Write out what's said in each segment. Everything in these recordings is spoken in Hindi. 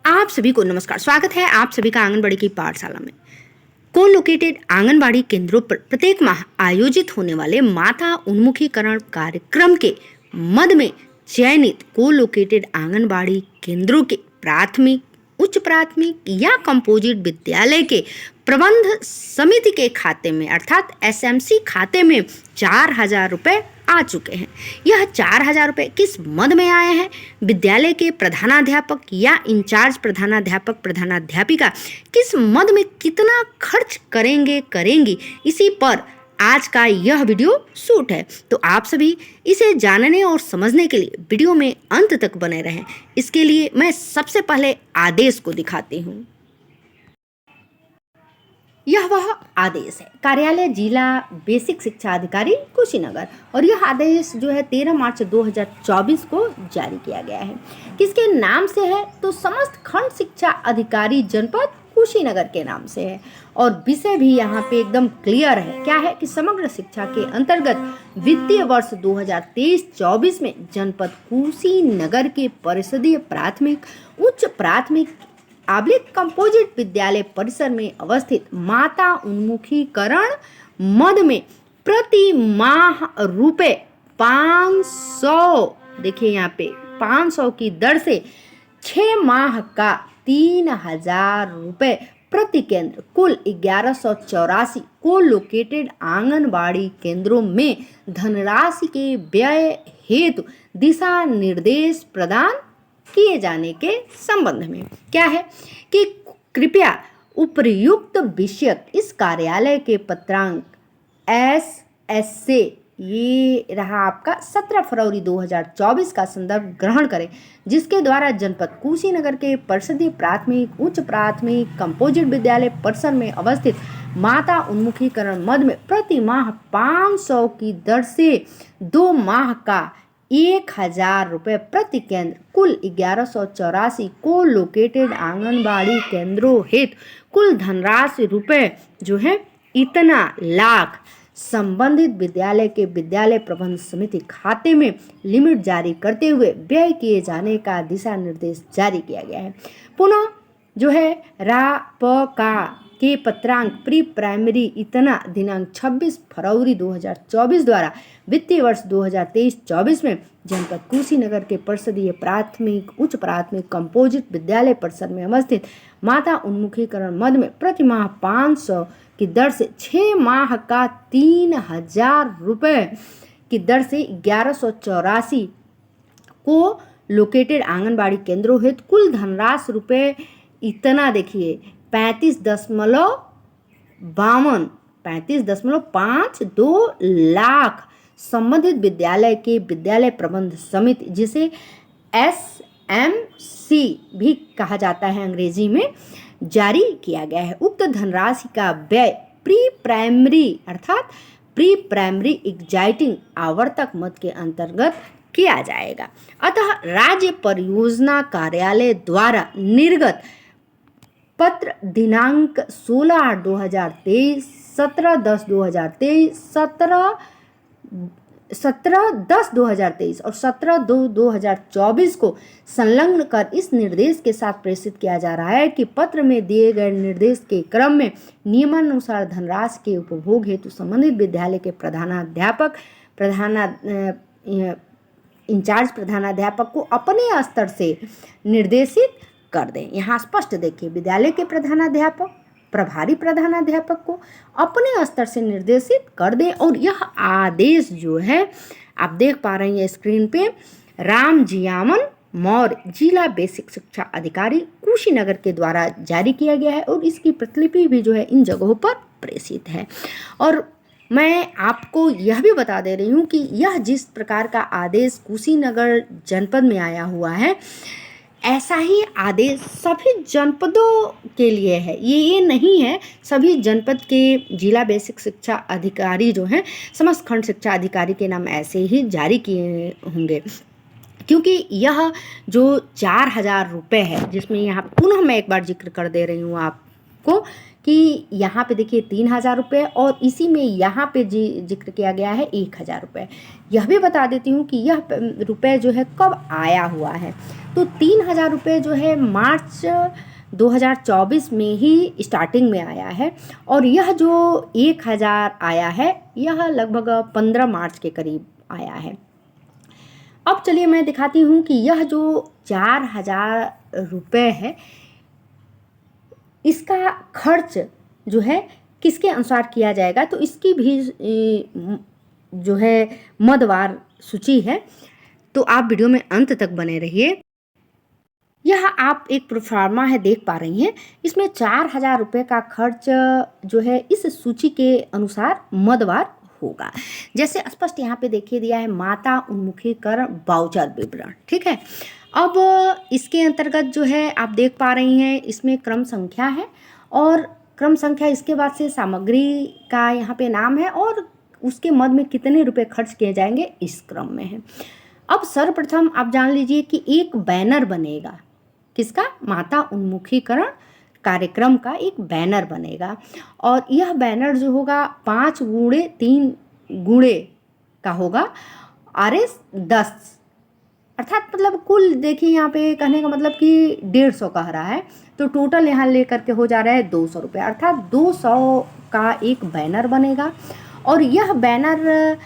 आप सभी को नमस्कार। स्वागत है आप सभी का आंगनबाड़ी की पाठशाला में। को लोकेटेड आंगनबाड़ी केंद्रों पर प्रत्येक माह आयोजित होने वाले माता उन्मुखीकरण कार्यक्रम के मद में चयनित को लोकेटेड आंगनबाड़ी केंद्रों के प्राथमिक, उच्च प्राथमिक या कंपोजिट विद्यालय के प्रबंध समिति के खाते में अर्थात एसएमसी खाते में 4,000 रुपये आ चुके हैं। यह 4,000 रुपये किस मद में आए हैं? विद्यालय के प्रधानाध्यापक या इंचार्ज प्रधानाध्यापक प्रधानाध्यापिका किस मद में कितना खर्च करेंगी, इसी पर आज का यह वीडियो शूट है। तो आप सभी इसे जानने और समझने के लिए वीडियो में अंत तक बने रहें। इसके लिए मैं सबसे पहले आदेश को दिखाती हूँ। यह वह आदेश है, कार्यालय जिला बेसिक शिक्षा अधिकारी कुशीनगर, और यह आदेश जो है 13 मार्च 2024 को जारी किया गया है। किसके नाम से है? तो समस्त खंड शिक्षा अधिकारी जनपद कुशीनगर के नाम से है। और विषय भी यहाँ पे एकदम क्लियर है। क्या है कि समग्र शिक्षा के अंतर्गत वित्तीय वर्ष 2023-24 में जनपद कुशीनगर के परिषदीय प्राथमिक, उच्च प्राथमिक कंपोजिट विद्यालय परिसर में अवस्थित माता उन्मुखीकरण मद में प्रति माह रुपए 500, देखिए यहाँ पे 500 की दर से 6 माह का 3,000 रुपये प्रति केंद्र, कुल 1184 को लोकेटेड आंगनबाड़ी केंद्रों में धनराशि के व्यय हेतु दिशा निर्देश प्रदान किए जाने के संबंध में। क्या है कि कृपया उपर्युक्त विषयक इस कार्यालय के पत्रांक SS से, ये रहा आपका 17 फरवरी 2024 का संदर्भ ग्रहण करें, जिसके द्वारा जनपद कुशीनगर के परिषदीय प्राथमिक, उच्च प्राथमिक कंपोजिट विद्यालय परिसर में अवस्थित माता उन्मुखीकरण मद में प्रति माह 500 की दर से 2 माह का 1,000 रुपये प्रति केंद्र, कुल 1184 को लोकेटेड आंगनबाड़ी केंद्रों हेतु कुल धनराशि रुपये जो है इतना लाख संबंधित विद्यालय के विद्यालय प्रबंध समिति खाते में लिमिट जारी करते हुए व्यय किए जाने का दिशा निर्देश जारी किया गया है। पुनः जो है रापका के पत्रांक प्री प्राइमरी इतना दिनांक 26 फरवरी 2024 द्वारा वित्तीय वर्ष 2023-24 में जनपद कुशीनगर के परिषदीय प्राथमिक, उच्च प्राथमिक कंपोजिट विद्यालय परिसर में अवस्थित माता उन्मुखीकरण मद में प्रति माह 500 की दर से 6 माह का 3,000 रुपये की दर से 1184 को लोकेटेड आंगनबाड़ी केंद्रों हेतु कुल धनराशि रुपये इतना, देखिए 35.52 लाख संबंधित विद्यालय के विद्यालय प्रबंध समिति, जिसे SMC भी कहा जाता है अंग्रेजी में, जारी किया गया है। उक्त धनराशि का व्यय प्री प्राइमरी अर्थात प्री प्राइमरी एग्जाइटिंग आवर्तक मद के अंतर्गत किया जाएगा। अतः राज्य परियोजना कार्यालय द्वारा निर्गत पत्र दिनांक 16/8/2023, 17/10/2023, 17/10/2023 और 17/2/2024 को संलग्न कर इस निर्देश के साथ प्रेषित किया जा रहा है कि पत्र में दिए गए निर्देश के क्रम में नियमानुसार धनराशि के उपभोग हेतु संबंधित विद्यालय के प्रधानाध्यापक, इंचार्ज प्रधानाध्यापक को अपने स्तर से निर्देशित कर दें। यहाँ स्पष्ट देखिए, विद्यालय के प्रधानाध्यापक, प्रभारी प्रधानाध्यापक को अपने स्तर से निर्देशित कर दें। और यह आदेश जो है आप देख पा रहे हैं स्क्रीन पे, राम जियामन मौर्य जिला बेसिक शिक्षा अधिकारी कुशीनगर के द्वारा जारी किया गया है और इसकी प्रतिलिपि भी जो है इन जगहों पर प्रेषित है। और मैं आपको यह भी बता दे रही हूँ कि यह जिस प्रकार का आदेश कुशीनगर जनपद में आया हुआ है, ऐसा ही आदेश सभी जनपदों के लिए है। ये नहीं है, सभी जनपद के जिला बेसिक शिक्षा अधिकारी जो हैं, समस्त खंड शिक्षा अधिकारी के नाम ऐसे ही जारी किए होंगे, क्योंकि यह जो 4,000 रुपये है, जिसमें यहाँ पुनः मैं एक बार जिक्र कर दे रही हूँ आपको कि यहाँ पे देखिए 3,000 रुपये और इसी में यहाँ पे जिक्र किया गया है 1,000 रुपये। यह भी बता देती हूँ कि यह रुपये जो है कब आया हुआ है। तो 3,000 रुपये जो है मार्च 2024 में ही स्टार्टिंग में आया है और यह जो 1,000 आया है यह लगभग 15 मार्च के करीब आया है। अब चलिए मैं दिखाती हूँ कि यह जो 4,000 रुपये है इसका खर्च जो है किसके अनुसार किया जाएगा, तो इसकी भी जो है मदवार सूची है, तो आप वीडियो में अंत तक बने रहिए। यह आप एक प्रोफार्मा है देख पा रही हैं, इसमें 4,000 रुपये का खर्च जो है इस सूची के अनुसार मदवार होगा। जैसे स्पष्ट यहाँ पे देखिए दिया है माता उन्मुखीकरण वाउचर विवरण, ठीक है। अब इसके अंतर्गत जो है आप देख पा रही हैं इसमें क्रम संख्या है और क्रम संख्या इसके बाद से सामग्री का यहाँ पे नाम है और उसके मद में कितने रुपए खर्च किए जाएंगे इस क्रम में है। अब सर्वप्रथम आप जान लीजिए कि एक बैनर बनेगा, किसका, माता उन्मुखीकरण कार्यक्रम का एक बैनर बनेगा और यह बैनर जो होगा 5 गुणे 3 गुणे का होगा RS 10, अर्थात मतलब कुल देखिए यहाँ पे कहने का मतलब कि 150 कह रहा है, तो टोटल यहाँ लेकर के हो जा रहा है 200 रुपये, अर्थात 200 का एक बैनर बनेगा और यह बैनर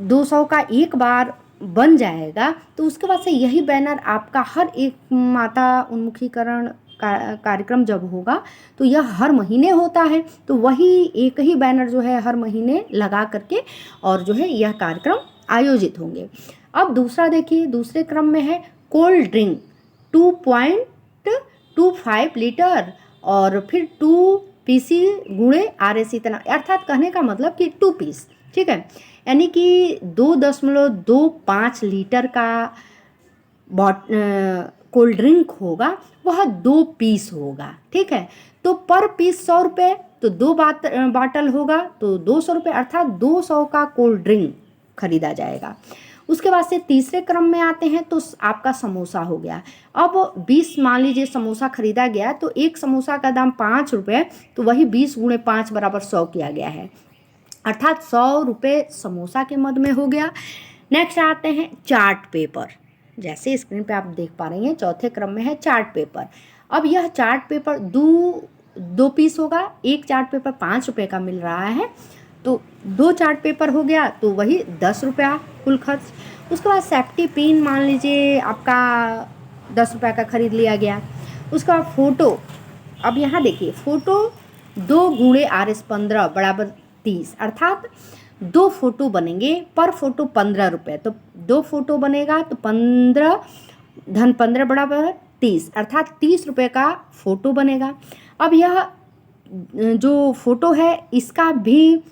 200 का एक बार बन जाएगा तो उसके बाद से यही बैनर आपका हर एक माता उन्मुखीकरण कार्यक्रम जब होगा तो यह हर महीने होता है, तो वही एक ही बैनर जो है हर महीने लगा करके और जो है यह कार्यक्रम आयोजित होंगे। अब दूसरा देखिए, दूसरे क्रम में है कोल्ड ड्रिंक 2.25 लीटर और फिर 2 पीसी गुणे RS इतना, अर्थात कहने का मतलब कि 2 पीस, ठीक है, यानी कि 2.25 लीटर का कोल्ड ड्रिंक होगा वह 2 पीस होगा, ठीक है। तो पर पीस 100 रुपये, तो 2 बाटल होगा तो 200 रुपये, अर्थात 200 का कोल्ड ड्रिंक खरीदा जाएगा। उसके बाद से तीसरे क्रम में आते हैं तो आपका समोसा हो गया। अब 20 मान लीजिए समोसा खरीदा गया तो एक समोसा का दाम 5 रुपये, तो वही 20 गुणे 5 बराबर 100 किया गया है, अर्थात 100 रुपये समोसा के मद में हो गया। नेक्स्ट आते हैं चार्ट पेपर, जैसे स्क्रीन पे आप देख पा रही हैं चौथे क्रम में है चार्ट पेपर। अब यह चार्ट पेपर 2 पीस होगा, एक चार्ट पेपर 5 रुपये का मिल रहा है, तो 2 चार्ट पेपर हो गया तो वही 10 रुपया कुल खर्च। उसके बाद सेफ्टी पिन मान लीजिए आपका 10 रुपये का खरीद लिया गया। उसके बाद फ़ोटो, अब यहाँ देखिए फ़ोटो 2 गुणे RS 15 बराबर 30, अर्थात 2 फोटो बनेंगे, पर फोटो 15 रुपये, तो 2 फोटो बनेगा तो 15 धन 15 बराबर 30, अर्थात 30 रुपये का फ़ोटो बनेगा। अब यह जो फ़ोटो है इसका भी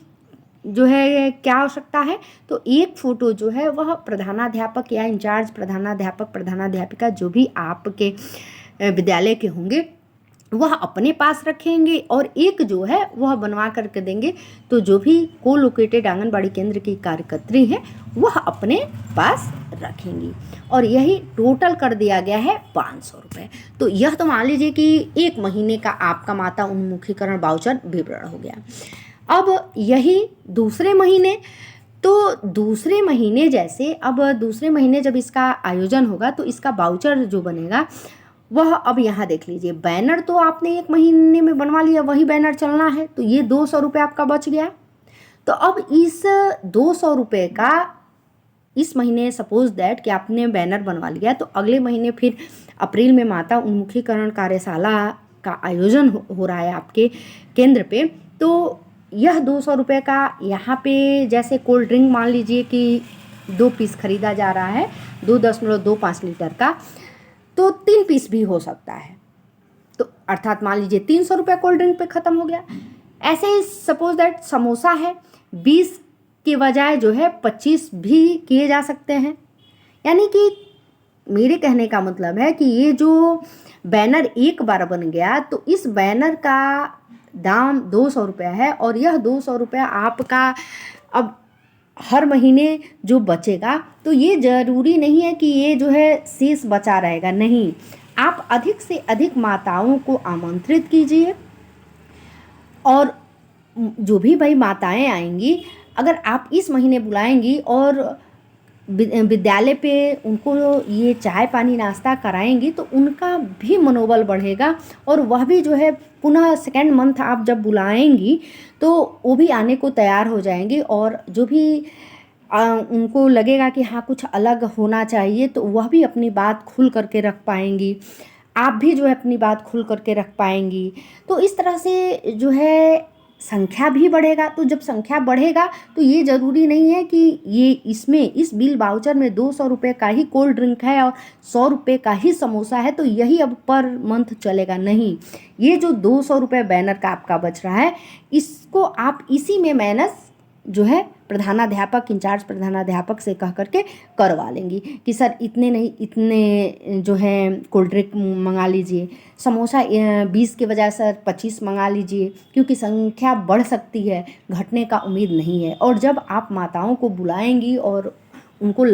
जो है क्या आवश्यकता है, तो एक फ़ोटो जो है वह प्रधानाध्यापक या इंचार्ज प्रधानाध्यापक प्रधानाध्यापिका जो भी आपके विद्यालय के होंगे वह अपने पास रखेंगे और एक जो है वह बनवा करके देंगे, तो जो भी को लोकेटेड आंगनबाड़ी केंद्र की कार्यकर्त्री है वह अपने पास रखेंगी और यही टोटल कर दिया गया है 500 रुपये। तो यह तो मान लीजिए कि एक महीने का आपका माता उन्मुखीकरण वाउचर विवरण हो गया। अब यही दूसरे महीने, तो दूसरे महीने जैसे अब दूसरे महीने जब इसका आयोजन होगा तो इसका वाउचर जो बनेगा वह, अब यहाँ देख लीजिए बैनर तो आपने एक महीने में बनवा लिया, वही बैनर चलना है, तो ये 200 रुपये आपका बच गया। तो अब इस 200 रुपये का इस महीने सपोज दैट कि आपने बैनर बनवा लिया, तो अगले महीने फिर अप्रैल में माता उन्मुखीकरण कार्यशाला का आयोजन हो रहा है आपके केंद्र पे, तो यह 200 रुपये का यहाँ पे जैसे कोल्ड ड्रिंक मान लीजिए कि 2 पीस खरीदा जा रहा है 2.25 लीटर का, तो 3 पीस भी हो सकता है, तो अर्थात मान लीजिए 300 रुपये कोल्ड ड्रिंक पे ख़त्म हो गया। ऐसे ही सपोज दैट समोसा है 20 के बजाय जो है 25 भी किए जा सकते हैं, यानी कि मेरे कहने का मतलब है कि ये जो बैनर एक बार बन गया तो इस बैनर का दाम 200 रुपया है और यह 200 रुपया आपका अब हर महीने जो बचेगा, तो ये ज़रूरी नहीं है कि ये जो है शेष बचा रहेगा, नहीं, आप अधिक से अधिक माताओं को आमंत्रित कीजिए और जो भी भाई माताएं आएंगी, अगर आप इस महीने बुलाएंगी और विद्यालय पे उनको ये चाय पानी नाश्ता कराएंगी तो उनका भी मनोबल बढ़ेगा, और वह भी जो है पुनः सेकेंड मंथ आप जब बुलाएंगी तो वो भी आने को तैयार हो जाएंगी, और जो भी उनको लगेगा कि हाँ कुछ अलग होना चाहिए तो वह भी अपनी बात खुल करके रख पाएंगी, आप भी जो है अपनी बात खुल करके रख पाएंगी। तो इस तरह से जो है संख्या भी बढ़ेगा। तो जब संख्या बढ़ेगा तो ये ज़रूरी नहीं है कि ये इसमें इस बिल वाउचर में 200 रुपये का ही कोल्ड ड्रिंक है और 100 रुपये का ही समोसा है तो यही अब पर मंथ चलेगा, नहीं। ये जो 200 रुपये बैनर का आपका बच रहा है, इसको आप इसी में माइनस जो है प्रधानाध्यापक, इंचार्ज प्रधानाध्यापक से कह करके करवा लेंगी कि सर इतने नहीं, इतने जो है कोल्ड ड्रिंक मंगा लीजिए, समोसा 20 के बजाय सर 25 मंगा लीजिए, क्योंकि संख्या बढ़ सकती है, घटने का उम्मीद नहीं है। और जब आप माताओं को बुलाएंगी और उनको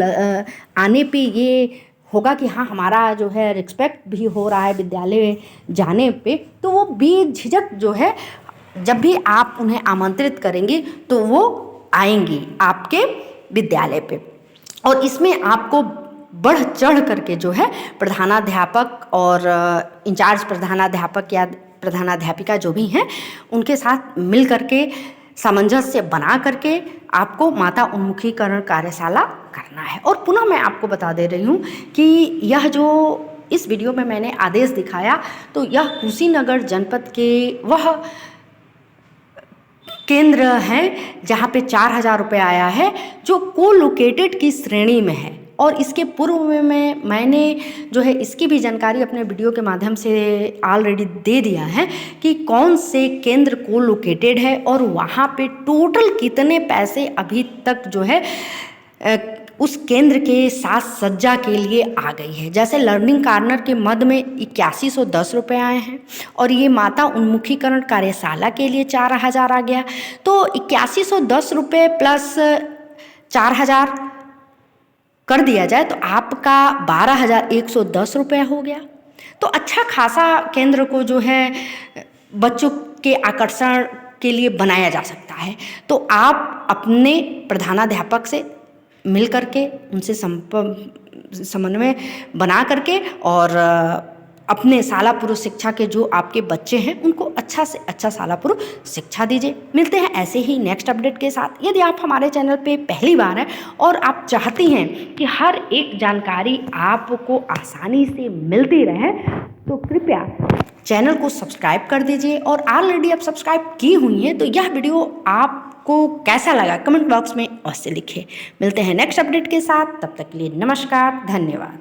आने पे ये होगा कि हाँ हमारा जो है रिस्पेक्ट भी हो रहा है विद्यालय जाने पे, तो वो बेझिझक जो है जब भी आप उन्हें आमंत्रित करेंगी तो वो आएंगी आपके विद्यालय पे। और इसमें आपको बढ़ चढ़ करके जो है प्रधानाध्यापक और इंचार्ज प्रधानाध्यापक या प्रधानाध्यापिका जो भी हैं उनके साथ मिल करके सामंजस्य बना करके आपको माता उन्मुखीकरण कार्यशाला करना है। और पुनः मैं आपको बता दे रही हूँ कि यह जो इस वीडियो में मैंने आदेश दिखाया तो यह कुशीनगर जनपद के वह केंद्र हैं जहाँ पे 4,000 रुपये आया है, जो कोलोकेटेड की श्रेणी में है। और इसके पूर्व में मैंने जो है इसकी भी जानकारी अपने वीडियो के माध्यम से ऑलरेडी दे दिया है कि कौन से केंद्र कोलोकेटेड है और वहाँ पे टोटल कितने पैसे अभी तक जो है उस केंद्र के साथ सज्जा के लिए आ गई है। जैसे लर्निंग कॉर्नर के मद में 8110 रुपये आए हैं, और ये माता उन्मुखीकरण कार्यशाला के लिए 4,000 आ गया। तो 8110 रुपये प्लस 4,000 कर दिया जाए तो आपका 12,110 रुपया हो गया। तो अच्छा खासा केंद्र को जो है बच्चों के आकर्षण के लिए बनाया जा सकता है। तो आप अपने प्रधानाध्यापक से मिल करके उनसे समन्वय बना करके और अपने शाला पूर्व शिक्षा के जो आपके बच्चे हैं उनको अच्छा से अच्छा शाला पूर्व शिक्षा दीजिए। मिलते हैं ऐसे ही नेक्स्ट अपडेट के साथ। यदि आप हमारे चैनल पे पहली बार हैं और आप चाहती हैं कि हर एक जानकारी आपको आसानी से मिलती रहे तो कृपया चैनल को सब्सक्राइब कर दीजिए। और ऑलरेडी आप सब्सक्राइब की हुई हैं तो यह वीडियो आपको कैसा लगा कमेंट बॉक्स में अवश्य लिखें। मिलते हैं नेक्स्ट अपडेट के साथ, तब तक के लिए नमस्कार, धन्यवाद।